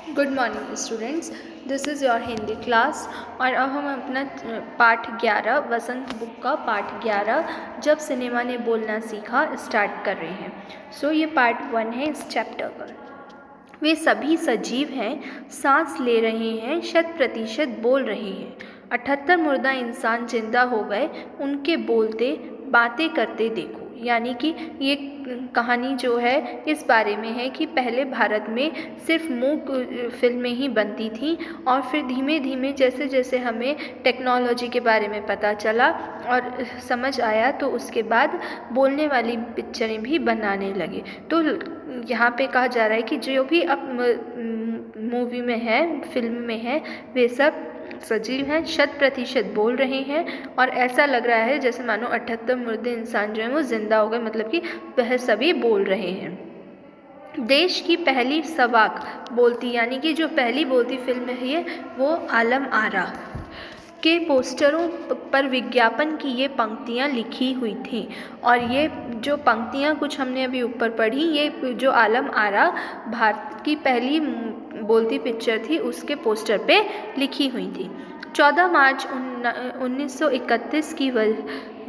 Good morning students, this is your Hindi class. और अब हम अपना पाठ 11 वसंत बुक का पाठ 11 जब सिनेमा ने बोलना सीखा स्टार्ट कर रहे हैं। ये पार्ट 1 है इस चैप्टर का। वे सभी सजीव हैं, सांस ले रहे हैं, 100% बोल रहे हैं। 78 मुर्दा इंसान जिंदा हो गए, उनके बोलते बातें करते देखो। यानी कि ये कहानी जो है इस बारे में है कि पहले भारत में सिर्फ मूक फिल्में ही बनती थीं और फिर धीमे धीमे जैसे जैसे हमें टेक्नोलॉजी के बारे में पता चला और समझ आया तो उसके बाद बोलने वाली पिक्चरें भी बनाने लगे। तो यहाँ पे कहा जा रहा है कि जो भी अब मूवी में है, फिल्म में है, वे सब सजीव हैं, 100% बोल रहे हैं और ऐसा लग रहा है जैसे मानो 78 मुर्दे इंसान जो हैं वो जिंदा हो गए, मतलब कि वह सभी बोल रहे हैं। देश की पहली सवाक बोलती यानी कि जो पहली बोलती फिल्म है वो आलम आरा के पोस्टरों पर विज्ञापन की ये पंक्तियाँ लिखी हुई थीं। और ये जो पंक्तियाँ कुछ हमने अभी ऊपर पढ़ी, ये जो आलम आरा भारत की पहली बोलती पिक्चर थी उसके पोस्टर पे लिखी हुई थी। 14 मार्च 1931 की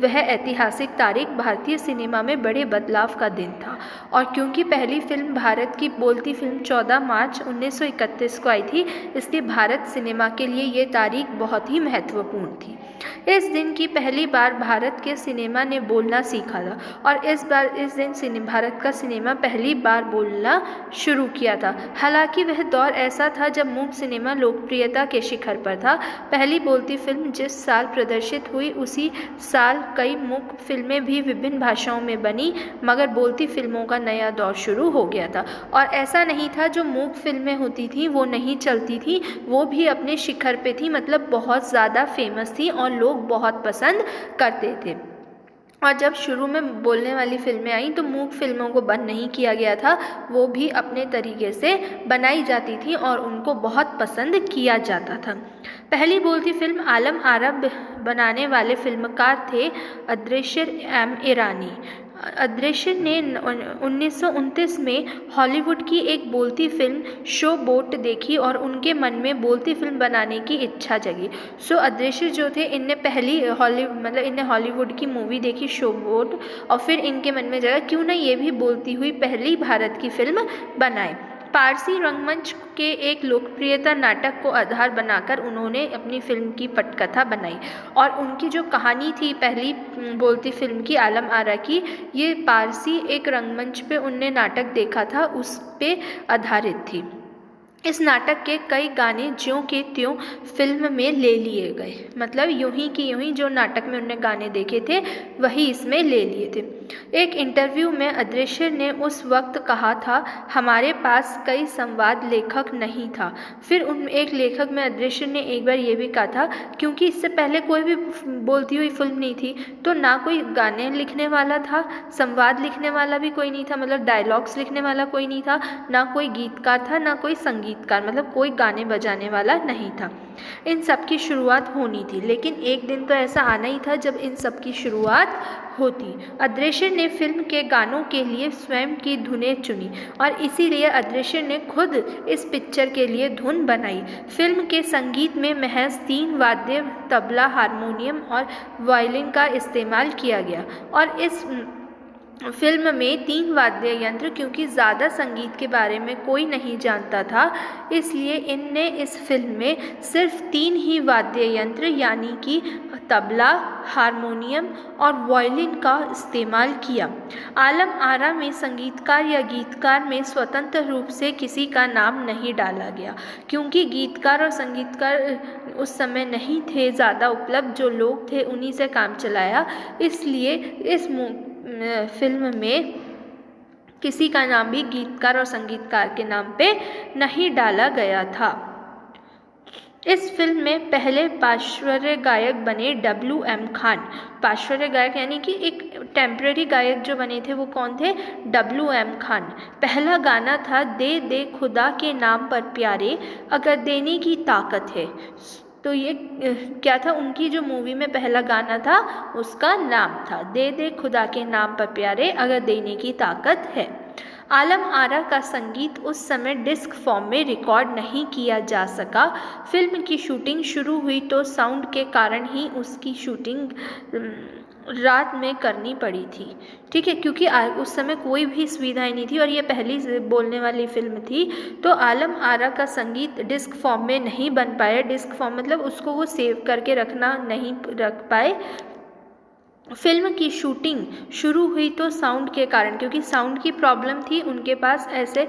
वह ऐतिहासिक तारीख भारतीय सिनेमा में बड़े बदलाव का दिन था। और क्योंकि पहली फिल्म भारत की बोलती फिल्म 14 मार्च 1931 को आई थी, इसलिए भारत सिनेमा के लिए ये तारीख बहुत ही महत्वपूर्ण थी। इस दिन की पहली बार भारत के सिनेमा ने बोलना सीखा था और इस दिन भारत का सिनेमा पहली बार बोलना शुरू किया था। हालांकि वह दौर ऐसा था जब मूक सिनेमा लोकप्रियता के शिखर पर था। पहली बोलती फिल्म जिस साल प्रदर्शित हुई उसी साल कई मूक फिल्में भी विभिन्न भाषाओं में बनी, मगर बोलती फिल्मों का नया दौर शुरू हो गया था। और ऐसा नहीं था जो मूक फिल्में होती थी वो नहीं चलती थी, वो भी अपने शिखर पे थी, मतलब बहुत ज़्यादा फेमस थी और लोग बहुत पसंद करते थे। और जब शुरू में बोलने वाली फिल्में आई तो मूक फिल्मों को बंद नहीं किया गया था, वो भी अपने तरीके से बनाई जाती थी और उनको बहुत पसंद किया जाता था। पहली बोलती फिल्म आलम आरा बनाने वाले फिल्मकार थे अदृश्य एम ईरानी। अदृश्य ने 1929 में हॉलीवुड की एक बोलती फिल्म शो बोट देखी और उनके मन में बोलती फिल्म बनाने की इच्छा जगी। अदृश्य जो थे इनने हॉलीवुड की मूवी देखी शो बोट और फिर इनके मन में जगा क्यों ना ये भी बोलती हुई पहली भारत की फिल्म बनाए। पारसी रंगमंच के एक लोकप्रियता नाटक को आधार बनाकर उन्होंने अपनी फिल्म की पटकथा बनाई और उनकी जो कहानी थी पहली बोलती फिल्म की आलम आरा की, ये पारसी एक रंगमंच पे उनने नाटक देखा था उस पे आधारित थी। इस नाटक के कई गाने ज्यों के त्यों फिल्म में ले लिए गए, मतलब यूं ही कि यूं ही जो नाटक में उन्होंने गाने देखे थे वही इसमें ले लिए थे। एक इंटरव्यू में अदृश्य ने उस वक्त कहा था, हमारे पास कई संवाद लेखक नहीं था। फिर एक लेखक में अदृश्य ने एक बार ये भी कहा था क्योंकि इससे पहले कोई भी बोलती हुई फिल्म नहीं थी तो ना कोई गाने लिखने वाला था, संवाद लिखने वाला भी कोई नहीं था, मतलब डायलॉग्स लिखने वाला कोई नहीं था, ना कोई गीतकार था, ना कोई संगीतकार, मतलब कोई गाने बजाने वाला नहीं था। इन सब की शुरुआत होनी थी, लेकिन एक दिन तो ऐसा आना ही था जब इन सब की शुरुआत होती। अदृश्य ने फिल्म के गानों के लिए स्वयं की धुनें चुनी और इसीलिए अदृश्य ने खुद इस पिक्चर के लिए धुन बनाई। फिल्म के संगीत में महज 3 वाद्य तबला, हारमोनियम और वायलिन का इस्तेमाल किया गया और इस फिल्म में 3 वाद्य यंत्र, क्योंकि ज़्यादा संगीत के बारे में कोई नहीं जानता था इसलिए इनने इस फिल्म में सिर्फ 3 ही वाद्य यंत्र यानी कि तबला, हारमोनियम और वायलिन का इस्तेमाल किया। आलम आरा में संगीतकार या गीतकार में स्वतंत्र रूप से किसी का नाम नहीं डाला गया, क्योंकि गीतकार और संगीतकार उस समय नहीं थे ज़्यादा उपलब्ध, जो लोग थे उन्हीं से काम चलाया, इसलिए इस फिल्म में किसी का नाम भी गीतकार और संगीतकार के नाम पे नहीं डाला गया था। इस फिल्म में पहले पार्श्व गायक बने WM खान। पार्श्व गायक यानी कि एक टेम्पररी गायक जो बने थे वो कौन थे? WM खान। पहला गाना था दे दे खुदा के नाम पर प्यारे, अगर देने की ताकत है। तो ये क्या था? उनकी जो मूवी में पहला गाना था उसका नाम था दे दे खुदा के नाम पर प्यारे, अगर देने की ताकत है। आलम आरा का संगीत उस समय डिस्क फॉर्म में रिकॉर्ड नहीं किया जा सका। फिल्म की शूटिंग शुरू हुई तो साउंड के कारण ही उसकी शूटिंग रात में करनी पड़ी थी। ठीक है, क्योंकि उस समय कोई भी सुविधाएं नहीं थी और ये पहली बोलने वाली फिल्म थी, तो आलम आरा का संगीत डिस्क फॉर्म में नहीं बन पाया। डिस्क फॉर्म मतलब उसको वो सेव करके रखना नहीं रख पाए। फिल्म की शूटिंग शुरू हुई तो साउंड के कारण, क्योंकि साउंड की प्रॉब्लम थी, उनके पास ऐसे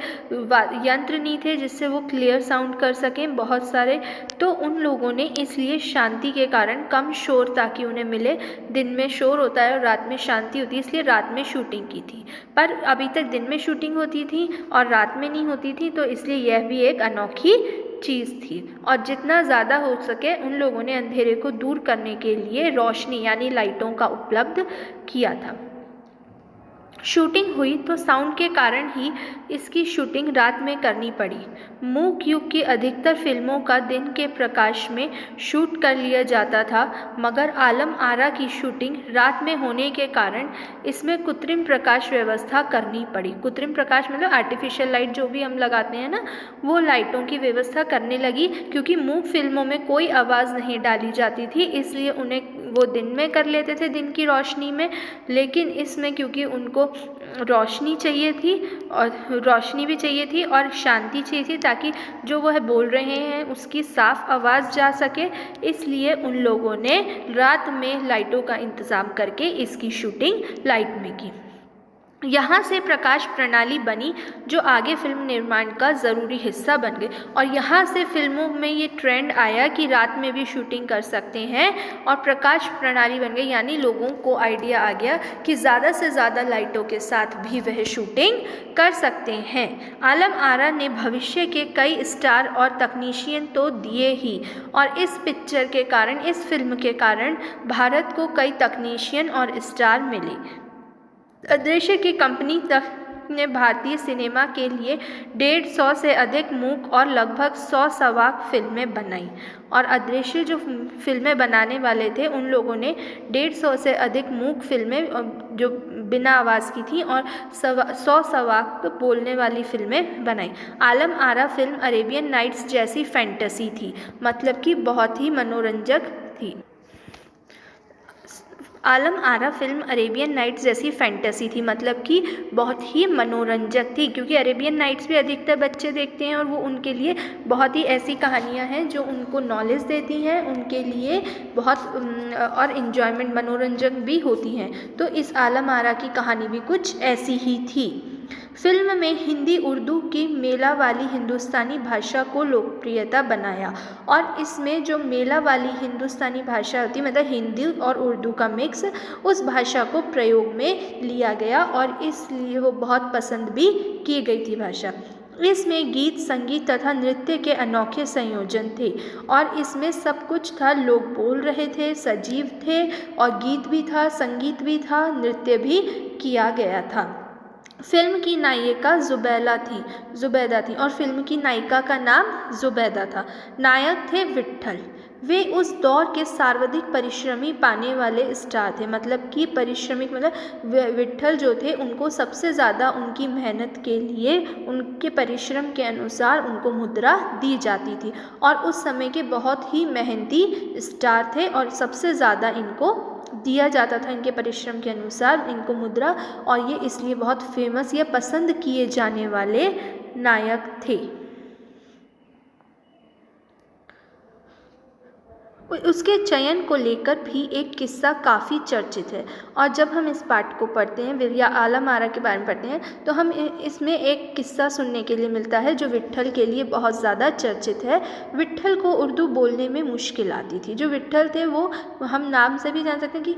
यंत्र नहीं थे जिससे वो क्लियर साउंड कर सकें बहुत सारे, तो उन लोगों ने इसलिए शांति के कारण कम शोर ताकि उन्हें मिले। दिन में शोर होता है और रात में शांति होती है, इसलिए रात में शूटिंग की थी। पर अभी तक दिन में शूटिंग होती थी और रात में नहीं होती थी, तो इसलिए यह भी एक अनोखी चीज़ थी। और जितना ज़्यादा हो सके उन लोगों ने अंधेरे को दूर करने के लिए रोशनी यानी लाइटों का उपलब्ध किया था। शूटिंग हुई तो साउंड के कारण ही इसकी शूटिंग रात में करनी पड़ी। मूक युग की अधिकतर फिल्मों का दिन के प्रकाश में शूट कर लिया जाता था, मगर आलम आरा की शूटिंग रात में होने के कारण इसमें कृत्रिम प्रकाश व्यवस्था करनी पड़ी। कृत्रिम प्रकाश मतलब आर्टिफिशियल लाइट जो भी हम लगाते हैं ना, वो लाइटों की व्यवस्था करने लगी, क्योंकि मूक फिल्मों में कोई आवाज़ नहीं डाली जाती थी, इसलिए उन्हें वो दिन में कर लेते थे, दिन की रोशनी में। लेकिन इसमें क्योंकि उनको रोशनी चाहिए थी और रोशनी भी चाहिए थी और शांति चाहिए थी, ताकि जो वह बोल रहे हैं उसकी साफ आवाज़ जा सके, इसलिए उन लोगों ने रात में लाइटों का इंतज़ाम करके इसकी शूटिंग लाइट में की। यहाँ से प्रकाश प्रणाली बनी जो आगे फिल्म निर्माण का ज़रूरी हिस्सा बन गई, और यहाँ से फिल्मों में ये ट्रेंड आया कि रात में भी शूटिंग कर सकते हैं और प्रकाश प्रणाली बन गई, यानी लोगों को आइडिया आ गया कि ज़्यादा से ज़्यादा लाइटों के साथ भी वह शूटिंग कर सकते हैं। आलम आरा ने भविष्य के कई स्टार और तकनीशियन तो दिए ही, और इस पिक्चर के कारण, इस फिल्म के कारण भारत को कई तकनीशियन और स्टार मिले। अदृश्य की कंपनी तक ने भारतीय सिनेमा के लिए 150 से अधिक मूक और लगभग 100 सवाक फिल्में बनाई, और अदृश्य जो फिल्में बनाने वाले थे उन लोगों ने 150 से अधिक मूक फिल्में जो बिना आवाज़ की थी और 100 सवाक बोलने वाली फिल्में बनाई। Alam Ara film Arabian nights जैसी फैंटेसी थी, मतलब कि बहुत ही मनोरंजक थी। Alam Ara film Arabian nights जैसी फैंटेसी थी, मतलब कि बहुत ही मनोरंजक थी, क्योंकि अरेबियन नाइट्स भी अधिकतर बच्चे देखते हैं और वो उनके लिए बहुत ही ऐसी कहानियाँ हैं जो उनको नॉलेज देती हैं, उनके लिए बहुत और इन्जॉयमेंट मनोरंजक भी होती हैं। तो इस आलम आरा की कहानी भी कुछ ऐसी ही थी। फिल्म में हिंदी उर्दू की मेला वाली हिंदुस्तानी भाषा को लोकप्रियता बनाया, और इसमें जो मेला वाली हिंदुस्तानी भाषा होती, मतलब हिंदी और उर्दू का मिक्स, उस भाषा को प्रयोग में लिया गया और इसलिए वो बहुत पसंद भी की गई थी भाषा। इसमें गीत, संगीत तथा नृत्य के अनोखे संयोजन थे, और इसमें सब कुछ था। लोग बोल रहे थे, सजीव थे, और गीत भी था, संगीत भी था, नृत्य भी किया गया था। फिल्म की नायिका जुबैदा थी और फिल्म की नायिका का नाम जुबैदा था। नायक थे विट्ठल। वे उस दौर के सर्वाधिक परिश्रमी पाने वाले स्टार थे, मतलब कि परिश्रमिक, मतलब विट्ठल जो थे उनको सबसे ज़्यादा उनकी मेहनत के लिए, उनके परिश्रम के अनुसार उनको मुद्रा दी जाती थी, और उस समय के बहुत ही मेहनती स्टार थे और सबसे ज़्यादा इनको दिया जाता था, इनके परिश्रम के अनुसार इनको मुद्रा, और ये इसलिए बहुत फेमस या पसंद किए जाने वाले नायक थे। उसके चयन को लेकर भी एक किस्सा काफ़ी चर्चित है, और जब हम इस पाठ को पढ़ते हैं या आलम आरा के बारे में पढ़ते हैं तो हम इसमें एक किस्सा सुनने के लिए मिलता है जो विट्ठल के लिए बहुत ज़्यादा चर्चित है। विट्ठल को उर्दू बोलने में मुश्किल आती थी। जो विट्ठल थे वो हम नाम से भी जान सकते हैं कि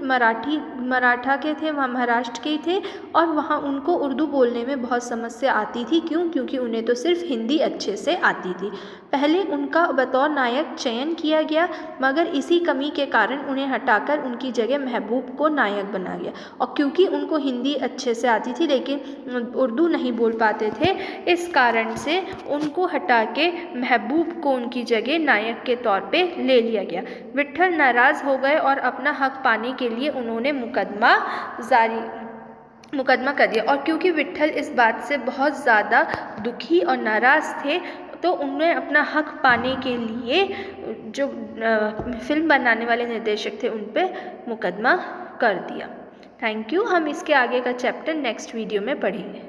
मराठा के थे, वहाँ महाराष्ट्र के ही थे, और वहाँ उनको उर्दू बोलने में बहुत समस्या आती थी। क्योंकि उन्हें तो सिर्फ हिंदी अच्छे से आती थी। पहले उनका बतौर नायक चयन किया गया, मगर इसी कमी के कारण उन्हें हटाकर उनकी जगह महबूब को नायक बना गया, और क्योंकि उनको हिंदी अच्छे से आती थी लेकिन उर्दू नहीं बोल पाते थे, इस कारण से उनको हटा के महबूब को उनकी जगह नायक के तौर पे ले लिया गया। विट्ठल नाराज़ हो गए और अपना हक पाने के लिए उन्होंने मुकदमा मुकदमा कर दिया। और क्योंकि विट्ठल इस बात से बहुत ज़्यादा दुखी और नाराज़ थे, तो उन्हें अपना हक पाने के लिए जो फिल्म बनाने वाले निर्देशक थे उन पे मुकदमा कर दिया। Thank you. हम इसके आगे का चैप्टर नेक्स्ट वीडियो में पढ़ेंगे।